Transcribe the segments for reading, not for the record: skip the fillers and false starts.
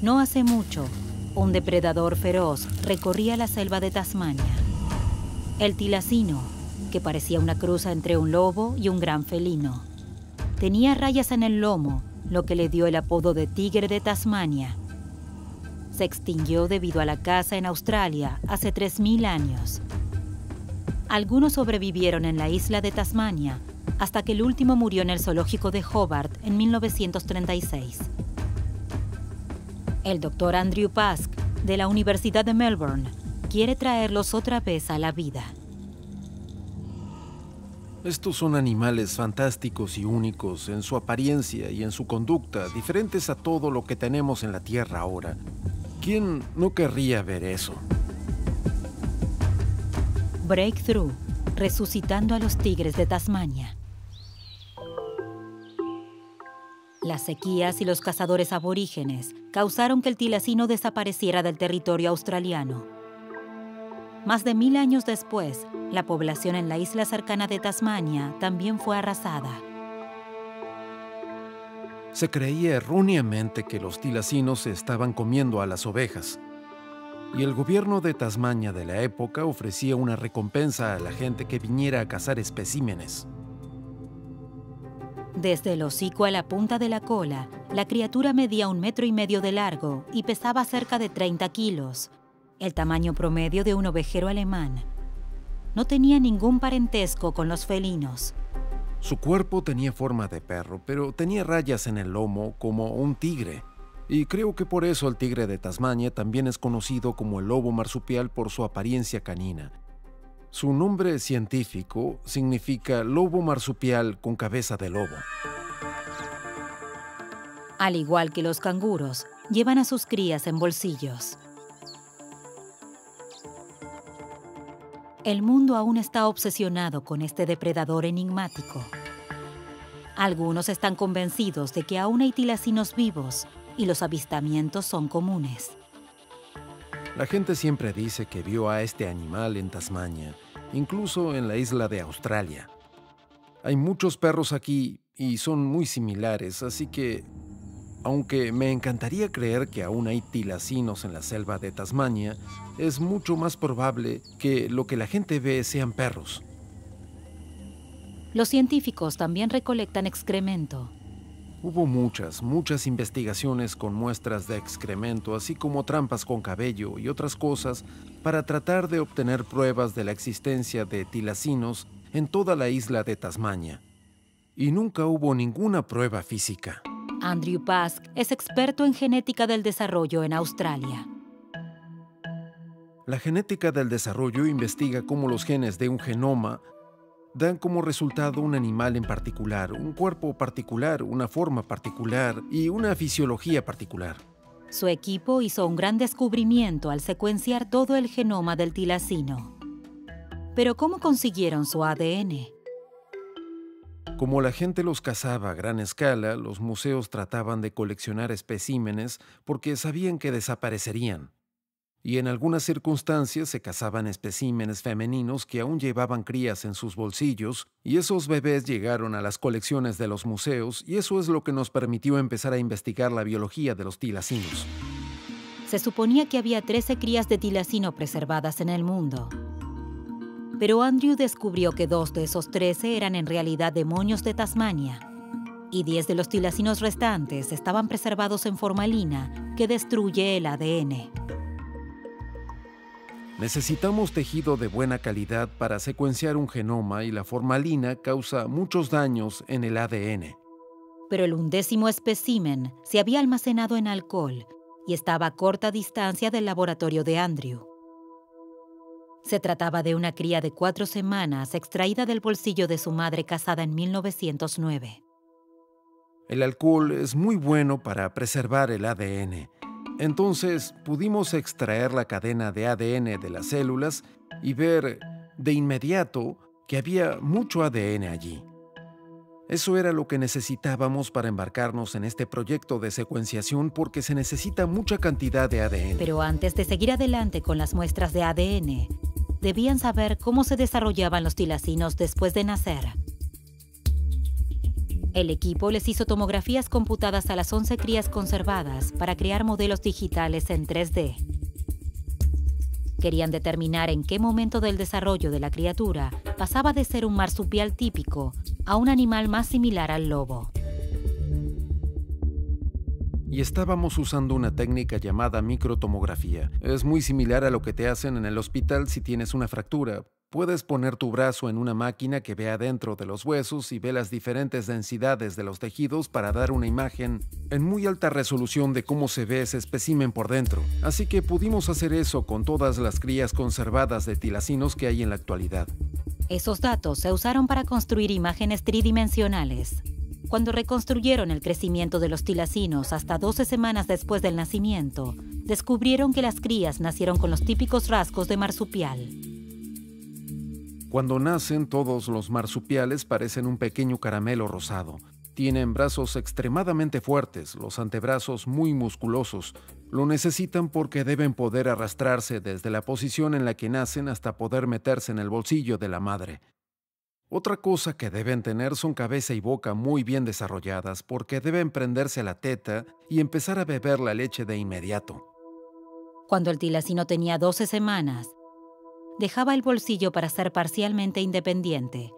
No hace mucho, un depredador feroz recorría la selva de Tasmania. El tilacino, que parecía una cruza entre un lobo y un gran felino. Tenía rayas en el lomo, lo que le dio el apodo de tigre de Tasmania. Se extinguió debido a la caza en Australia hace 3000 años. Algunos sobrevivieron en la isla de Tasmania, hasta que el último murió en el zoológico de Hobart en 1936. El doctor Andrew Pask, de la Universidad de Melbourne, quiere traerlos otra vez a la vida. Estos son animales fantásticos y únicos en su apariencia y en su conducta, diferentes a todo lo que tenemos en la Tierra ahora. ¿Quién no querría ver eso? Breakthrough, resucitando a los tigres de Tasmania. Las sequías y los cazadores aborígenes causaron que el tilacino desapareciera del territorio australiano. Más de 1000 años después, la población en la isla cercana de Tasmania también fue arrasada. Se creía erróneamente que los tilacinos se estaban comiendo a las ovejas. Y el gobierno de Tasmania de la época ofrecía una recompensa a la gente que viniera a cazar especímenes. Desde el hocico a la punta de la cola, la criatura medía 1,5 metros de largo y pesaba cerca de 30 kilos, el tamaño promedio de un ovejero alemán. No tenía ningún parentesco con los felinos. Su cuerpo tenía forma de perro, pero tenía rayas en el lomo como un tigre. Y creo que por eso el tigre de Tasmania también es conocido como el lobo marsupial por su apariencia canina. Su nombre científico significa lobo marsupial con cabeza de lobo. Al igual que los canguros, llevan a sus crías en bolsillos. El mundo aún está obsesionado con este depredador enigmático. Algunos están convencidos de que aún hay tilacinos vivos y los avistamientos son comunes. La gente siempre dice que vio a este animal en Tasmania, incluso en la isla de Australia. Hay muchos perros aquí y son muy similares, así que, aunque me encantaría creer que aún hay tilacinos en la selva de Tasmania, es mucho más probable que lo que la gente ve sean perros. Los científicos también recolectan excremento. Hubo muchas investigaciones con muestras de excremento, así como trampas con cabello y otras cosas para tratar de obtener pruebas de la existencia de tilacinos en toda la isla de Tasmania. Y nunca hubo ninguna prueba física. Andrew Pask es experto en genética del desarrollo en Australia. La genética del desarrollo investiga cómo los genes de un genoma dan como resultado un animal en particular, un cuerpo particular, una forma particular y una fisiología particular. Su equipo hizo un gran descubrimiento al secuenciar todo el genoma del tilacino. Pero ¿cómo consiguieron su ADN? Como la gente los cazaba a gran escala, los museos trataban de coleccionar especímenes porque sabían que desaparecerían. Y en algunas circunstancias se cazaban especímenes femeninos que aún llevaban crías en sus bolsillos, y esos bebés llegaron a las colecciones de los museos, y eso es lo que nos permitió empezar a investigar la biología de los tilacinos. Se suponía que había 13 crías de tilacino preservadas en el mundo. Pero Andrew descubrió que 2 de esos 13 eran en realidad demonios de Tasmania, y 10 de los tilacinos restantes estaban preservados en formalina, que destruye el ADN. Necesitamos tejido de buena calidad para secuenciar un genoma y la formalina causa muchos daños en el ADN. Pero el 11º espécimen se había almacenado en alcohol y estaba a corta distancia del laboratorio de Andrew. Se trataba de una cría de 4 semanas extraída del bolsillo de su madre casada en 1909. El alcohol es muy bueno para preservar el ADN. Entonces pudimos extraer la cadena de ADN de las células y ver de inmediato que había mucho ADN allí. Eso era lo que necesitábamos para embarcarnos en este proyecto de secuenciación porque se necesita mucha cantidad de ADN. Pero antes de seguir adelante con las muestras de ADN, debían saber cómo se desarrollaban los tilacinos después de nacer. El equipo les hizo tomografías computadas a las 11 crías conservadas para crear modelos digitales en 3D. Querían determinar en qué momento del desarrollo de la criatura pasaba de ser un marsupial típico a un animal más similar al lobo. Y estábamos usando una técnica llamada microtomografía. Es muy similar a lo que te hacen en el hospital si tienes una fractura. Puedes poner tu brazo en una máquina que vea dentro de los huesos y ve las diferentes densidades de los tejidos para dar una imagen en muy alta resolución de cómo se ve ese espécimen por dentro. Así que pudimos hacer eso con todas las crías conservadas de tilacinos que hay en la actualidad. Esos datos se usaron para construir imágenes tridimensionales. Cuando reconstruyeron el crecimiento de los tilacinos hasta 12 semanas después del nacimiento, descubrieron que las crías nacieron con los típicos rasgos de marsupial. Cuando nacen, todos los marsupiales parecen un pequeño caramelo rosado. Tienen brazos extremadamente fuertes, los antebrazos muy musculosos. Lo necesitan porque deben poder arrastrarse desde la posición en la que nacen hasta poder meterse en el bolsillo de la madre. Otra cosa que deben tener son cabeza y boca muy bien desarrolladas porque deben prenderse a la teta y empezar a beber la leche de inmediato. Cuando el tilacino tenía 12 semanas, dejaba el bolsillo para ser parcialmente independiente.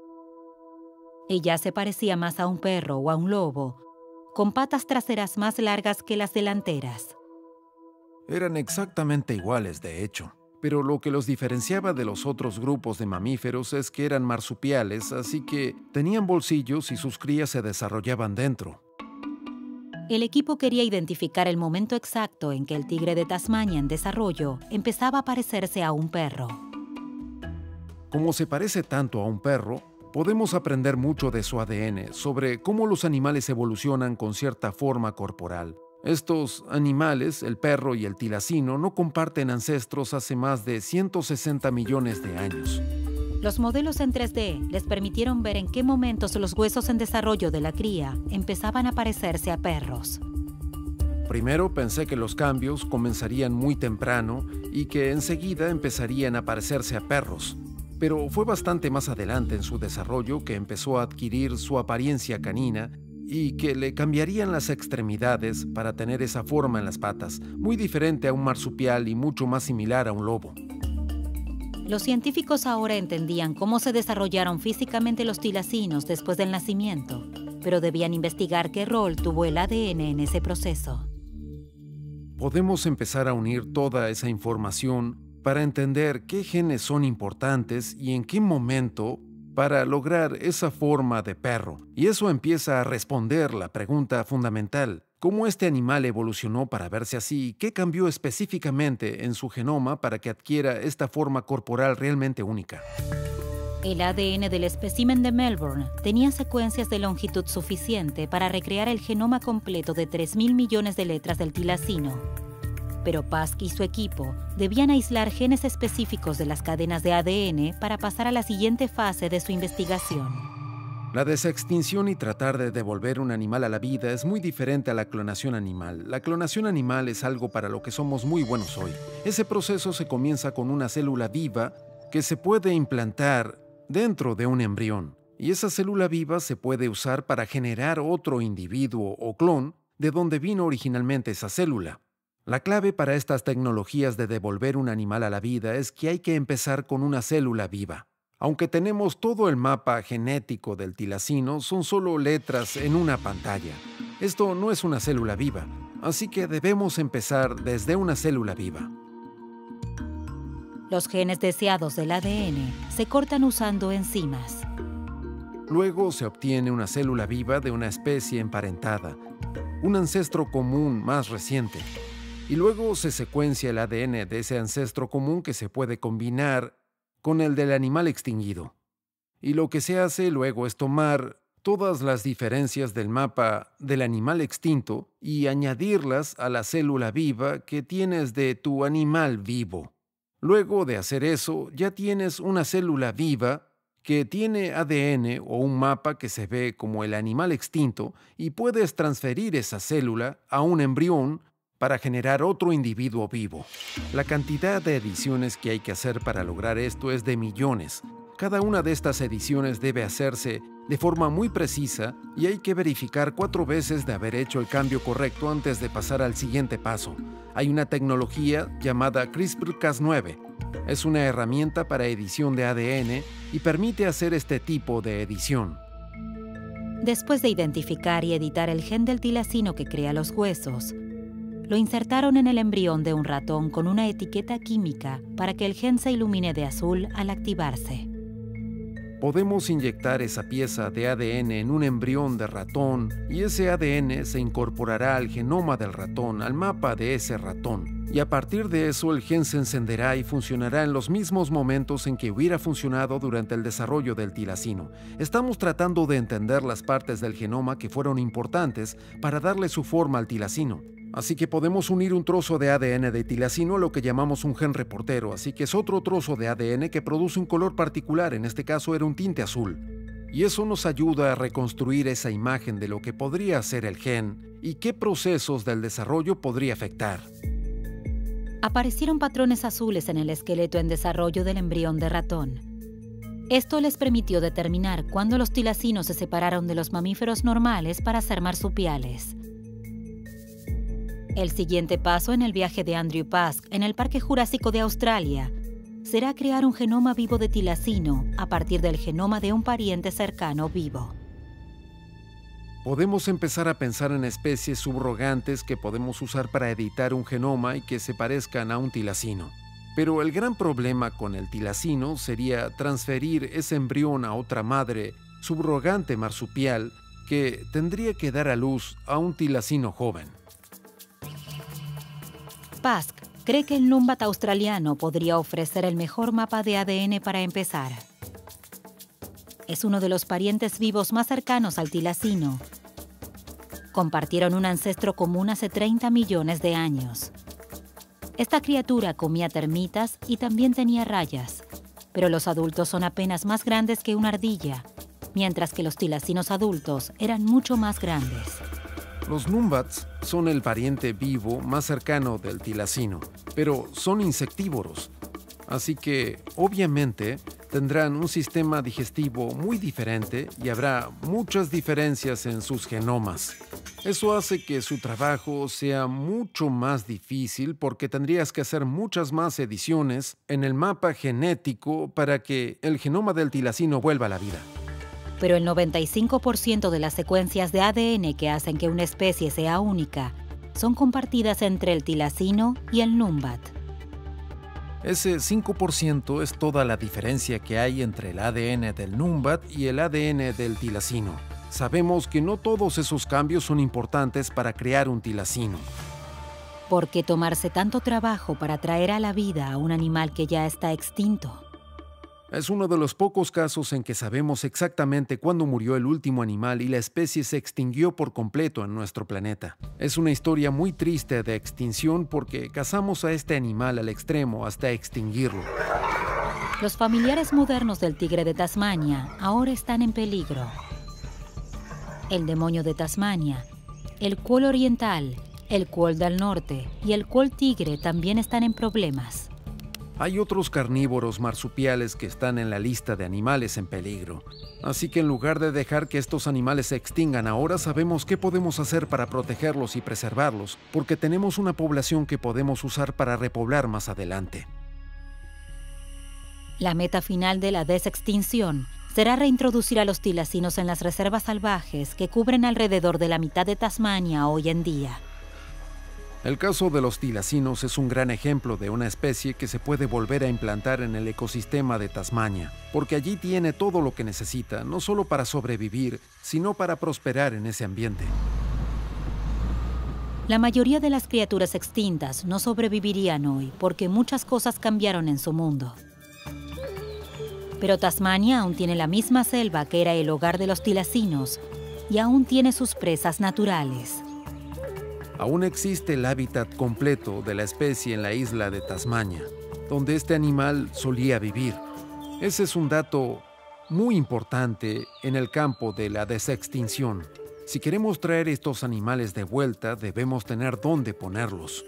Ella se parecía más a un perro o a un lobo, con patas traseras más largas que las delanteras. Eran exactamente iguales, de hecho. Pero lo que los diferenciaba de los otros grupos de mamíferos es que eran marsupiales, así que tenían bolsillos y sus crías se desarrollaban dentro. El equipo quería identificar el momento exacto en que el tigre de Tasmania en desarrollo empezaba a parecerse a un perro. Como se parece tanto a un perro, podemos aprender mucho de su ADN sobre cómo los animales evolucionan con cierta forma corporal. Estos animales, el perro y el tilacino, no comparten ancestros hace más de 160 millones de años. Los modelos en 3D les permitieron ver en qué momentos los huesos en desarrollo de la cría empezaban a parecerse a perros. Primero pensé que los cambios comenzarían muy temprano y que enseguida empezarían a parecerse a perros. Pero fue bastante más adelante en su desarrollo que empezó a adquirir su apariencia canina y que le cambiarían las extremidades para tener esa forma en las patas, muy diferente a un marsupial y mucho más similar a un lobo. Los científicos ahora entendían cómo se desarrollaron físicamente los tilacinos después del nacimiento, pero debían investigar qué rol tuvo el ADN en ese proceso. Podemos empezar a unir toda esa información para entender qué genes son importantes y en qué momento para lograr esa forma de perro. Y eso empieza a responder la pregunta fundamental: ¿cómo este animal evolucionó para verse así? ¿Qué cambió específicamente en su genoma para que adquiera esta forma corporal realmente única? El ADN del espécimen de Melbourne tenía secuencias de longitud suficiente para recrear el genoma completo de 3.000 millones de letras del tilacino. Pero Pask y su equipo debían aislar genes específicos de las cadenas de ADN para pasar a la siguiente fase de su investigación. La desextinción y tratar de devolver un animal a la vida es muy diferente a la clonación animal. La clonación animal es algo para lo que somos muy buenos hoy. Ese proceso se comienza con una célula viva que se puede implantar dentro de un embrión. Y esa célula viva se puede usar para generar otro individuo o clon de donde vino originalmente esa célula. La clave para estas tecnologías de devolver un animal a la vida es que hay que empezar con una célula viva. Aunque tenemos todo el mapa genético del tilacino, son solo letras en una pantalla. Esto no es una célula viva, así que debemos empezar desde una célula viva. Los genes deseados del ADN se cortan usando enzimas. Luego se obtiene una célula viva de una especie emparentada, un ancestro común más reciente. Y luego se secuencia el ADN de ese ancestro común que se puede combinar con el del animal extinguido. Y lo que se hace luego es tomar todas las diferencias del mapa del animal extinto y añadirlas a la célula viva que tienes de tu animal vivo. Luego de hacer eso, ya tienes una célula viva que tiene ADN o un mapa que se ve como el animal extinto y puedes transferir esa célula a un embrión para generar otro individuo vivo. La cantidad de ediciones que hay que hacer para lograr esto es de millones. Cada una de estas ediciones debe hacerse de forma muy precisa y hay que verificar 4 veces de haber hecho el cambio correcto antes de pasar al siguiente paso. Hay una tecnología llamada CRISPR-Cas9. Es una herramienta para edición de ADN y permite hacer este tipo de edición. Después de identificar y editar el gen del tilacino que crea los huesos, lo insertaron en el embrión de un ratón con una etiqueta química para que el gen se ilumine de azul al activarse. Podemos inyectar esa pieza de ADN en un embrión de ratón y ese ADN se incorporará al genoma del ratón, al mapa de ese ratón. Y a partir de eso el gen se encenderá y funcionará en los mismos momentos en que hubiera funcionado durante el desarrollo del tilacino. Estamos tratando de entender las partes del genoma que fueron importantes para darle su forma al tilacino. Así que podemos unir un trozo de ADN de tilacino a lo que llamamos un gen reportero, así que es otro trozo de ADN que produce un color particular, en este caso era un tinte azul. Y eso nos ayuda a reconstruir esa imagen de lo que podría ser el gen y qué procesos del desarrollo podría afectar. Aparecieron patrones azules en el esqueleto en desarrollo del embrión de ratón. Esto les permitió determinar cuándo los tilacinos se separaron de los mamíferos normales para ser marsupiales. El siguiente paso en el viaje de Andrew Pask en el Parque Jurásico de Australia será crear un genoma vivo de tilacino a partir del genoma de un pariente cercano vivo. Podemos empezar a pensar en especies subrogantes que podemos usar para editar un genoma y que se parezcan a un tilacino. Pero el gran problema con el tilacino sería transferir ese embrión a otra madre subrogante marsupial que tendría que dar a luz a un tilacino joven. Pask cree que el Numbat australiano podría ofrecer el mejor mapa de ADN para empezar. Es uno de los parientes vivos más cercanos al tilacino. Compartieron un ancestro común hace 30 millones de años. Esta criatura comía termitas y también tenía rayas, pero los adultos son apenas más grandes que una ardilla, mientras que los tilacinos adultos eran mucho más grandes. Los Numbats son el pariente vivo más cercano del tilacino, pero son insectívoros, así que obviamente tendrán un sistema digestivo muy diferente y habrá muchas diferencias en sus genomas. Eso hace que su trabajo sea mucho más difícil porque tendrías que hacer muchas más ediciones en el mapa genético para que el genoma del tilacino vuelva a la vida. Pero el 95% de las secuencias de ADN que hacen que una especie sea única son compartidas entre el tilacino y el Numbat. Ese 5% es toda la diferencia que hay entre el ADN del Numbat y el ADN del tilacino. Sabemos que no todos esos cambios son importantes para crear un tilacino. ¿Por qué tomarse tanto trabajo para traer a la vida a un animal que ya está extinto? Es uno de los pocos casos en que sabemos exactamente cuándo murió el último animal y la especie se extinguió por completo en nuestro planeta. Es una historia muy triste de extinción porque cazamos a este animal al extremo hasta extinguirlo. Los familiares modernos del tigre de Tasmania ahora están en peligro. El demonio de Tasmania, el cuol oriental, el cuol del norte y el cuol tigre también están en problemas. Hay otros carnívoros marsupiales que están en la lista de animales en peligro. Así que en lugar de dejar que estos animales se extingan ahora, sabemos qué podemos hacer para protegerlos y preservarlos, porque tenemos una población que podemos usar para repoblar más adelante. La meta final de la desextinción será reintroducir a los tilacinos en las reservas salvajes que cubren alrededor de la mitad de Tasmania hoy en día. El caso de los tilacinos es un gran ejemplo de una especie que se puede volver a implantar en el ecosistema de Tasmania, porque allí tiene todo lo que necesita, no solo para sobrevivir, sino para prosperar en ese ambiente. La mayoría de las criaturas extintas no sobrevivirían hoy porque muchas cosas cambiaron en su mundo. Pero Tasmania aún tiene la misma selva que era el hogar de los tilacinos y aún tiene sus presas naturales. Aún existe el hábitat completo de la especie en la isla de Tasmania, donde este animal solía vivir. Ese es un dato muy importante en el campo de la desextinción. Si queremos traer estos animales de vuelta, debemos tener dónde ponerlos.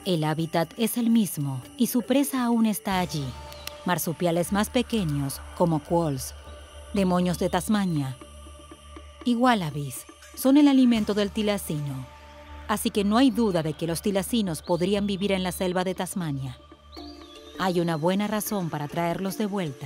El hábitat es el mismo y su presa aún está allí. Marsupiales más pequeños, como quolls, Demonios de Tasmania y wallabies son el alimento del tilacino, así que no hay duda de que los tilacinos podrían vivir en la selva de Tasmania. Hay una buena razón para traerlos de vuelta.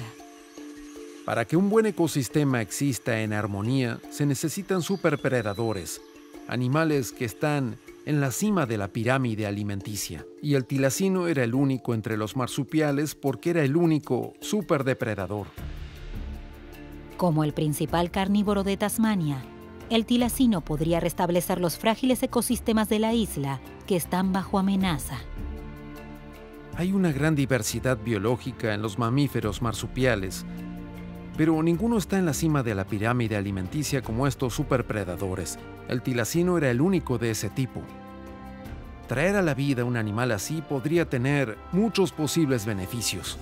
Para que un buen ecosistema exista en armonía, se necesitan superpredadores, animales que están en la cima de la pirámide alimenticia. Y el tilacino era el único entre los marsupiales porque era el único superdepredador. Como el principal carnívoro de Tasmania, el tilacino podría restablecer los frágiles ecosistemas de la isla que están bajo amenaza. Hay una gran diversidad biológica en los mamíferos marsupiales, pero ninguno está en la cima de la pirámide alimenticia como estos superpredadores. El tilacino era el único de ese tipo. Traer a la vida un animal así podría tener muchos posibles beneficios.